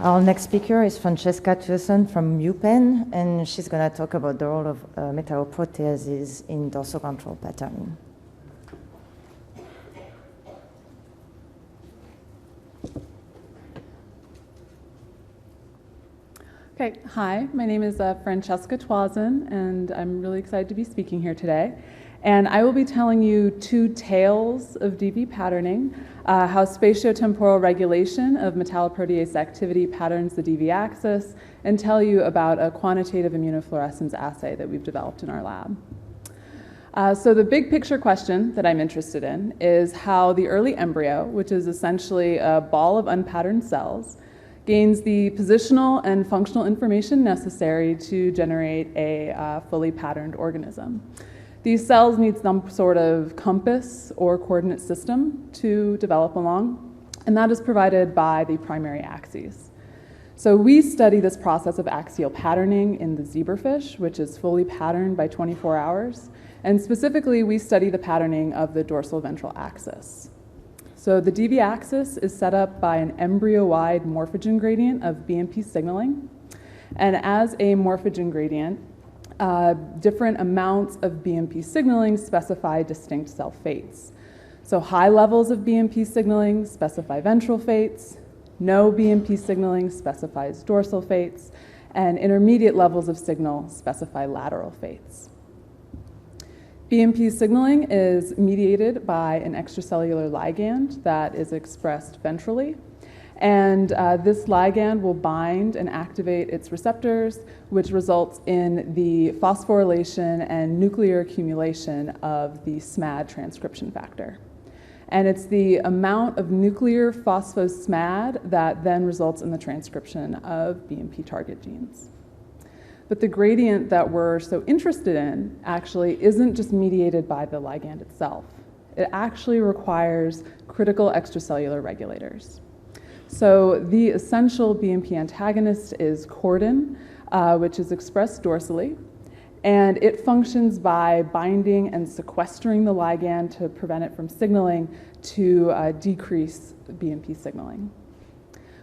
Our next speaker is Francesca Tuazon from UPenn, and she's going to talk about the role of metalloproteases in dorsal control patterning. Okay, hi, my name is Francesca Tuazon, and I'm really excited to be speaking here today. And I will be telling you two tales of DB patterning, how spatiotemporal regulation of metalloprotease activity patterns the DB axis, and tell you about a quantitative immunofluorescence assay that we've developed in our lab. So the big picture question that I'm interested in is how the early embryo, which is essentially a ball of unpatterned cells, gains the positional and functional information necessary to generate a fully patterned organism. These cells need some sort of compass or coordinate system to develop along, and that is provided by the primary axes. So we study this process of axial patterning in the zebrafish, which is fully patterned by 24 hours, and specifically we study the patterning of the dorsal ventral axis. So the DB axis is set up by an embryo-wide morphogen gradient of BMP signaling, and as a morphogen gradient, different amounts of BMP signaling specify distinct cell fates. So high levels of BMP signaling specify ventral fates, no BMP signaling specifies dorsal fates, and intermediate levels of signal specify lateral fates. BMP signaling is mediated by an extracellular ligand that is expressed ventrally. And this ligand will bind and activate its receptors, which results in the phosphorylation and nuclear accumulation of the pSmad transcription factor. And it's the amount of nuclear phospho-SMAD that then results in the transcription of BMP target genes. But the gradient that we're so interested in actually isn't just mediated by the ligand itself. It actually requires critical extracellular regulators. So the essential BMP antagonist is cordon, which is expressed dorsally, and it functions by binding and sequestering the ligand to prevent it from signaling to decrease BMP signaling.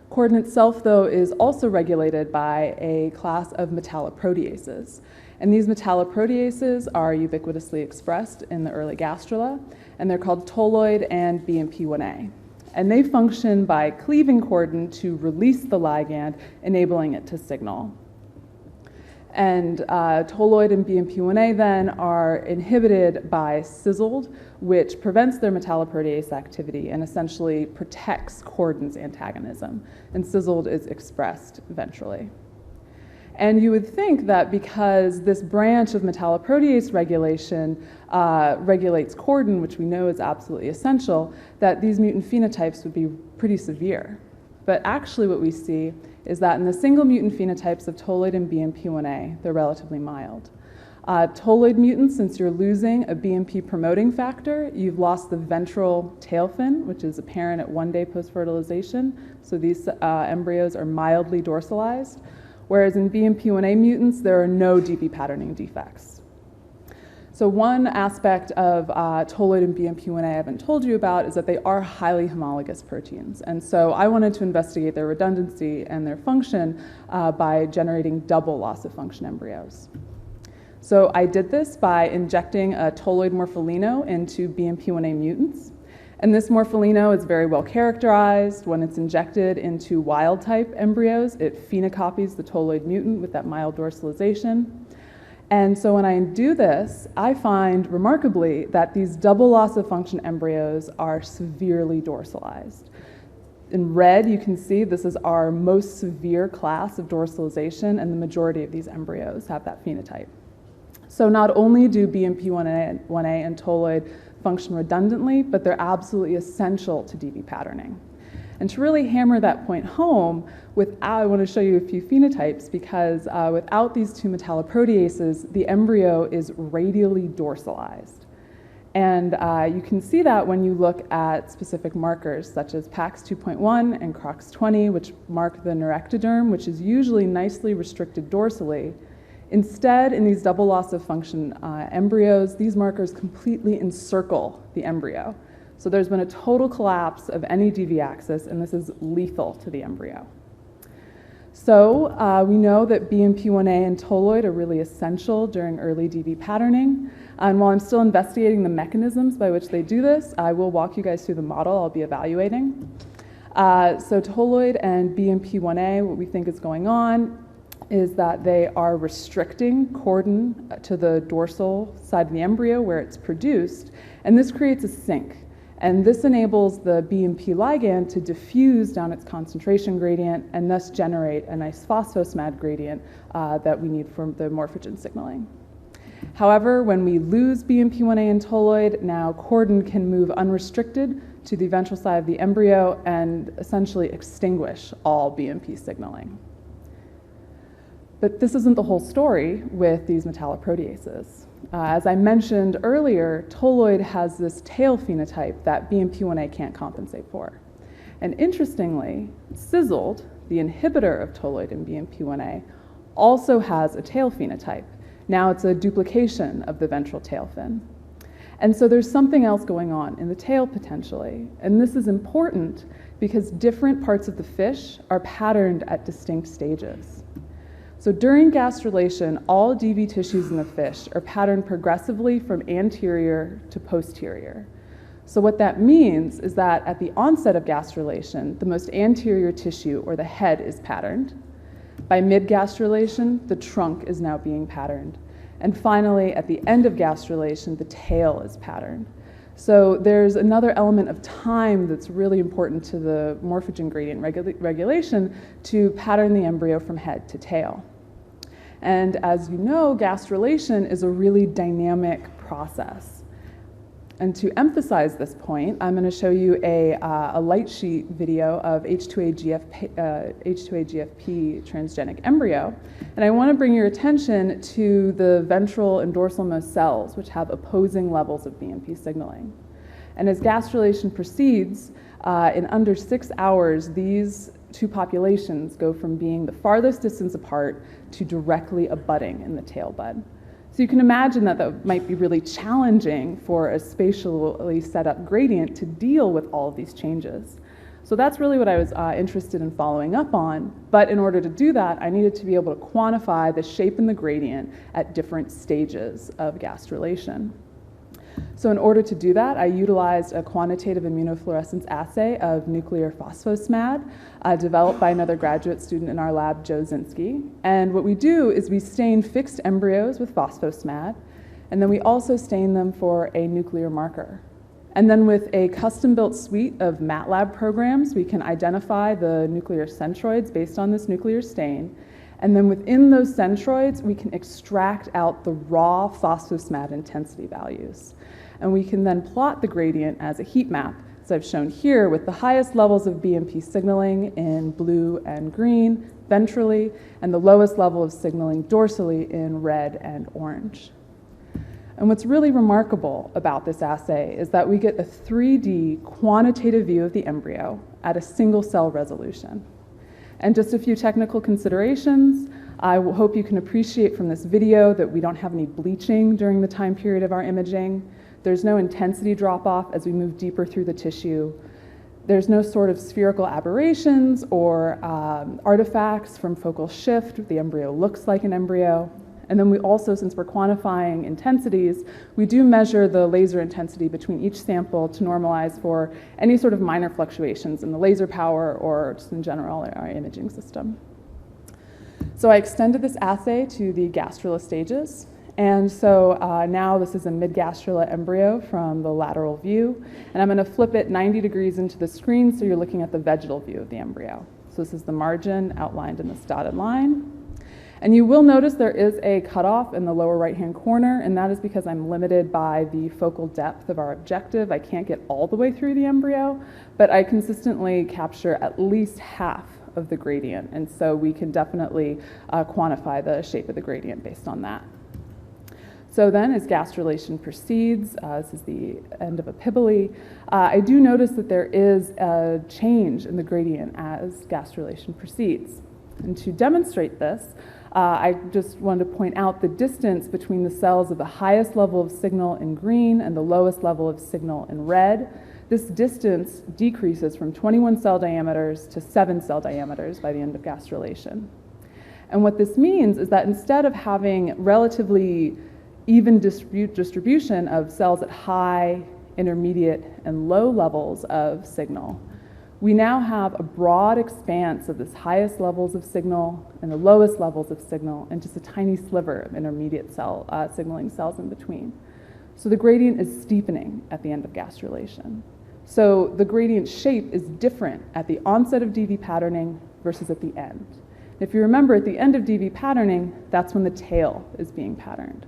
Cordon itself, though, is also regulated by a class of metalloproteases. And these metalloproteases are ubiquitously expressed in the early gastrula, and they're called tolloid and Bmp1a. And they function by cleaving cordon to release the ligand, enabling it to signal. And tolloid and Bmp1a then are inhibited by sizzled, which prevents their metalloprotease activity and essentially protects cordon's antagonism. And sizzled is expressed ventrally. And you would think that because this branch of metalloprotease regulation regulates cordon, which we know is absolutely essential, that these mutant phenotypes would be pretty severe. But actually what we see is that in the single mutant phenotypes of tolloid and Bmp1a, they're relatively mild. Tolloid mutants, since you're losing a BMP promoting factor, you've lost the ventral tail fin, which is apparent at 1 day post-fertilization. So these embryos are mildly dorsalized. Whereas in Bmp1a mutants, there are no DB patterning defects. So one aspect of tolloid and Bmp1a I haven't told you about is that they are highly homologous proteins. And so I wanted to investigate their redundancy and their function by generating double loss of function embryos. So I did this by injecting a tolloid morpholino into Bmp1a mutants. And this morpholino is very well characterized. When it's injected into wild-type embryos, it phenocopies the tolloid mutant with that mild dorsalization. And so when I do this, I find, remarkably, that these double loss of function embryos are severely dorsalized. In red, you can see this is our most severe class of dorsalization, and the majority of these embryos have that phenotype. So not only do Bmp1a and tolloid function redundantly, but they're absolutely essential to DB patterning. And to really hammer that point home, I want to show you a few phenotypes because without these two metalloproteases, the embryo is radially dorsalized. And you can see that when you look at specific markers such as PAX2.1 and CROX20, which mark the neurectoderm, which is usually nicely restricted dorsally. Instead, in these double loss of function embryos, these markers completely encircle the embryo. So there's been a total collapse of any DV axis, and this is lethal to the embryo. So we know that Bmp1a and tolloid are really essential during early DV patterning. And while I'm still investigating the mechanisms by which they do this, I will walk you guys through the model I'll be evaluating. So tolloid and Bmp1a, what we think is going on is that they are restricting cordon to the dorsal side of the embryo where it's produced, and this creates a sink. And this enables the BMP ligand to diffuse down its concentration gradient and thus generate a nice phospho-SMAD gradient that we need for the morphogen signaling. However, when we lose Bmp1a and tolloid, now cordon can move unrestricted to the ventral side of the embryo and essentially extinguish all BMP signaling. But this isn't the whole story with these metalloproteases. As I mentioned earlier, tolloid has this tail phenotype that Bmp1a can't compensate for. And interestingly, sizzled, the inhibitor of tolloid in Bmp1a, also has a tail phenotype. Now it's a duplication of the ventral tail fin. And so there's something else going on in the tail potentially. And this is important because different parts of the fish are patterned at distinct stages. So during gastrulation, all DV tissues in the fish are patterned progressively from anterior to posterior. So what that means is that at the onset of gastrulation, the most anterior tissue, or the head, is patterned. By mid-gastrulation, the trunk is now being patterned. And finally, at the end of gastrulation, the tail is patterned. So there's another element of time that's really important to the morphogen gradient regulation to pattern the embryo from head to tail. And as you know, gastrulation is a really dynamic process. And to emphasize this point, I'm going to show you a light sheet video of H2A GFP transgenic embryo. And I want to bring your attention to the ventral and dorsalmost cells, which have opposing levels of BMP signaling. And as gastrulation proceeds, in under 6 hours, these two populations go from being the farthest distance apart to directly abutting in the tailbud. So you can imagine that that might be really challenging for a spatially set up gradient to deal with all of these changes. So that's really what I was interested in following up on. But in order to do that, I needed to be able to quantify the shape and the gradient at different stages of gastrulation. So in order to do that, I utilized a quantitative immunofluorescence assay of nuclear phospho-SMAD developed by another graduate student in our lab, Joe Zinski. And what we do is we stain fixed embryos with phospho-SMAD, and then we also stain them for a nuclear marker. And then with a custom-built suite of MATLAB programs, we can identify the nuclear centroids based on this nuclear stain. And then within those centroids, we can extract out the raw phospho-SMAD intensity values. And we can then plot the gradient as a heat map, as I've shown here, with the highest levels of BMP signaling in blue and green ventrally, and the lowest level of signaling dorsally in red and orange. And what's really remarkable about this assay is that we get a 3D quantitative view of the embryo at a single cell resolution. And just a few technical considerations. I hope you can appreciate from this video that we don't have any bleaching during the time period of our imaging. There's no intensity drop-off as we move deeper through the tissue. There's no sort of spherical aberrations or artifacts from focal shift. The embryo looks like an embryo. And then we also, since we're quantifying intensities, we do measure the laser intensity between each sample to normalize for any sort of minor fluctuations in the laser power or just in general in our imaging system. So I extended this assay to the gastrula stages. And so now this is a mid-gastrula embryo from the lateral view. And I'm going to flip it 90 degrees into the screen so you're looking at the vegetal view of the embryo. So this is the margin outlined in this dotted line. And you will notice there is a cutoff in the lower right-hand corner, and that is because I'm limited by the focal depth of our objective. I can't get all the way through the embryo, but I consistently capture at least half of the gradient. And so we can definitely quantify the shape of the gradient based on that. So then as gastrulation proceeds, this is the end of epibole, I do notice that there is a change in the gradient as gastrulation proceeds. And to demonstrate this, I just wanted to point out the distance between the cells of the highest level of signal in green and the lowest level of signal in red. this distance decreases from 21 cell diameters to 7 cell diameters by the end of gastrulation. And what this means is that instead of having relatively even distribution of cells at high, intermediate, and low levels of signal, we now have a broad expanse of this highest levels of signal and the lowest levels of signal, and just a tiny sliver of intermediate cell signaling cells in between. So the gradient is steepening at the end of gastrulation. So the gradient shape is different at the onset of DV patterning versus at the end. If you remember, at the end of DV patterning, that's when the tail is being patterned.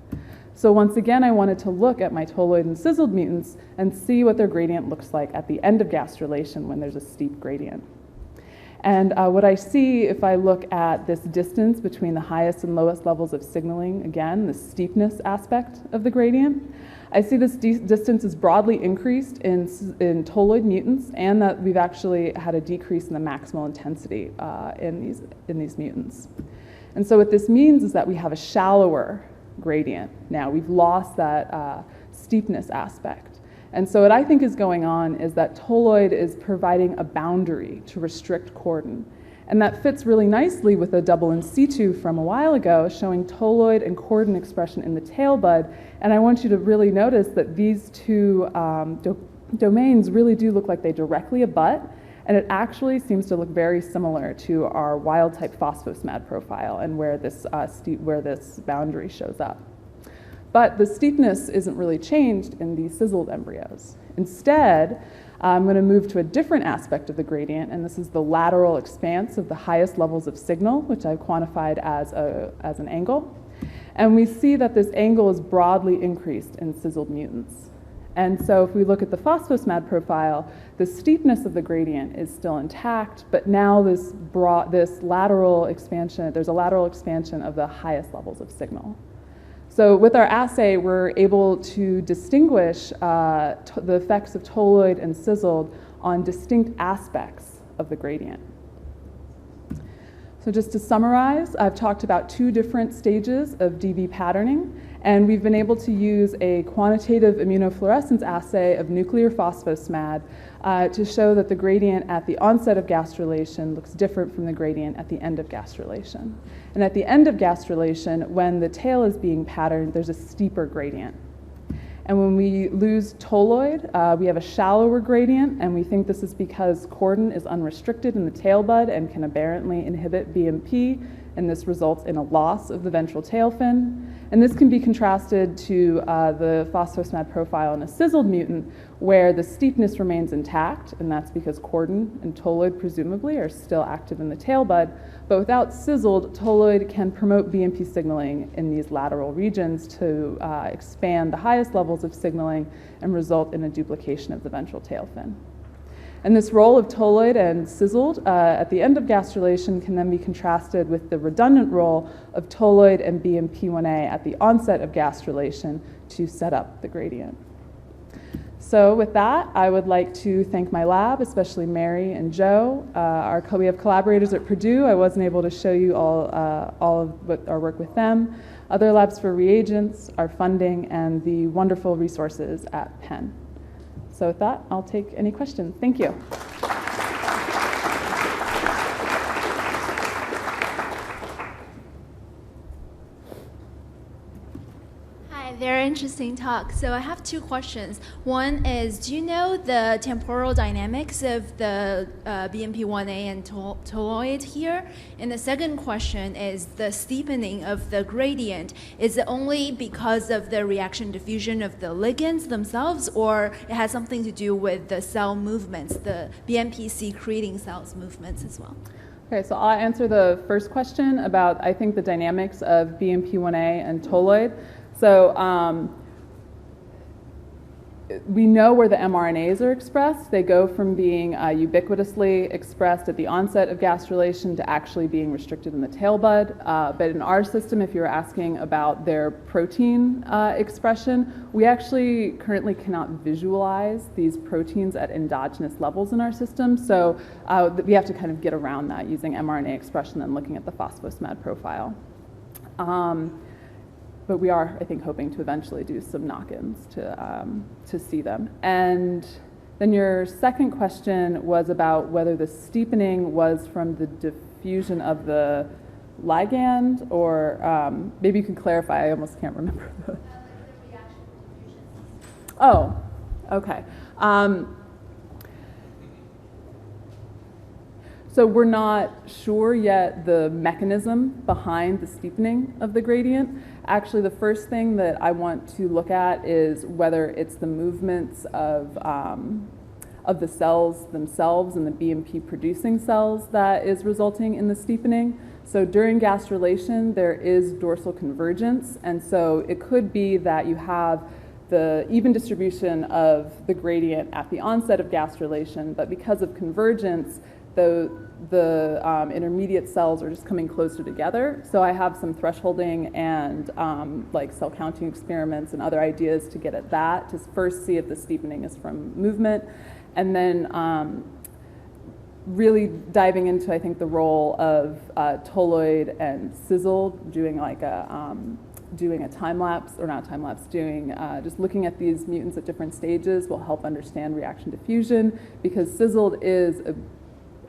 So once again, I wanted to look at my tolloid and sizzled mutants and see what their gradient looks like at the end of gastrulation when there's a steep gradient. And what I see if I look at this distance between the highest and lowest levels of signaling, again, the steepness aspect of the gradient, I see this distance is broadly increased in tolloid mutants, and that we've actually had a decrease in the maximal intensity in these mutants. And so what this means is that we have a shallower gradient now. We've lost that steepness aspect. And so what I think is going on is that tolloid is providing a boundary to restrict cordon. And that fits really nicely with a double in situ from a while ago, showing tolloid and cordon expression in the tailbud. And I want you to really notice that these two domains really do look like they directly abut, and it actually seems to look very similar to our wild-type pSmad profile and where this boundary shows up. But the steepness isn't really changed in these sizzled embryos. Instead, I'm going to move to a different aspect of the gradient, and this is the lateral expanse of the highest levels of signal, which I've quantified as an angle. And we see that this angle is broadly increased in sizzled mutants. And so if we look at the pSmad profile, the steepness of the gradient is still intact, but now there's a lateral expansion of the highest levels of signal. So with our assay, we're able to distinguish the effects of tolloid and sizzled on distinct aspects of the gradient. So just to summarize, I've talked about two different stages of DV patterning, and we've been able to use a quantitative immunofluorescence assay of nuclear pSmad to show that the gradient at the onset of gastrulation looks different from the gradient at the end of gastrulation. And at the end of gastrulation, when the tail is being patterned, there's a steeper gradient. And when we lose tolloid, we have a shallower gradient, and we think this is because cordon is unrestricted in the tailbud and can aberrantly inhibit BMP, and this results in a loss of the ventral tail fin. And this can be contrasted to the pSmad profile in a sizzled mutant, where the steepness remains intact, and that's because cordon and tolloid presumably are still active in the tailbud. But without sizzled, tolloid can promote BMP signaling in these lateral regions to expand the highest levels of signaling and result in a duplication of the ventral tail fin. And this role of tolloid and sizzled at the end of gastrulation can then be contrasted with the redundant role of tolloid and Bmp1a at the onset of gastrulation to set up the gradient. So with that, I would like to thank my lab, especially Mary and Joe. We have collaborators at Purdue. I wasn't able to show you all of our work with them. Other labs for reagents, our funding, and the wonderful resources at Penn. So with that, I'll take any questions. Thank you. Hi, very interesting talk. So I have two questions. One is, do you know the temporal dynamics of the Bmp1a and tolloid here? And the second question is, the steepening of the gradient, is it only because of the reaction diffusion of the ligands themselves, or it has something to do with the cell movements, the BMP secreting cells movements as well? Okay, so I'll answer the first question about, I think, the dynamics of Bmp1a and tolloid. So we know where the mRNAs are expressed. They go from being ubiquitously expressed at the onset of gastrulation to actually being restricted in the tailbud. But in our system, if you're asking about their protein expression, we actually currently cannot visualize these proteins at endogenous levels in our system. So we have to kind of get around that using mRNA expression and looking at the pSmad profile. But we are, I think, hoping to eventually do some knock-ins to see them. And Then your second question was about whether the steepening was from the diffusion of the ligand, or maybe you can clarify, I almost can't remember. Oh, okay. So we're not sure yet the mechanism behind the steepening of the gradient. Actually, the first thing that I want to look at is whether it's the movements of the cells themselves and the BMP producing cells that is resulting in the steepening. So during gastrulation, there is dorsal convergence, and so it could be that you have the even distribution of the gradient at the onset of gastrulation, but because of convergence, the intermediate cells are just coming closer together. So I have some thresholding and like cell counting experiments and other ideas to get at that, to first see if the steepening is from movement, and then really diving into, I think, the role of tolloid and sizzled, doing like doing a time lapse, or not time lapse, doing just looking at these mutants at different stages will help understand reaction diffusion, because sizzled is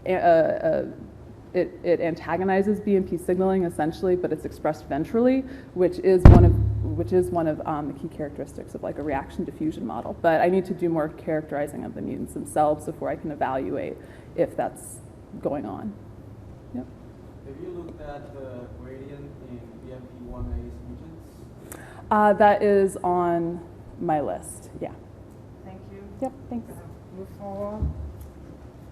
it antagonizes BMP signaling essentially, but it's expressed ventrally, which is one of the key characteristics of like a reaction diffusion model. But I need to do more characterizing of the mutants themselves before I can evaluate if that's going on. Yep. Have you looked at the gradient in Bmp1a's mutants? That is on my list. Yeah. Thank you. Yep. Thanks. Move forward.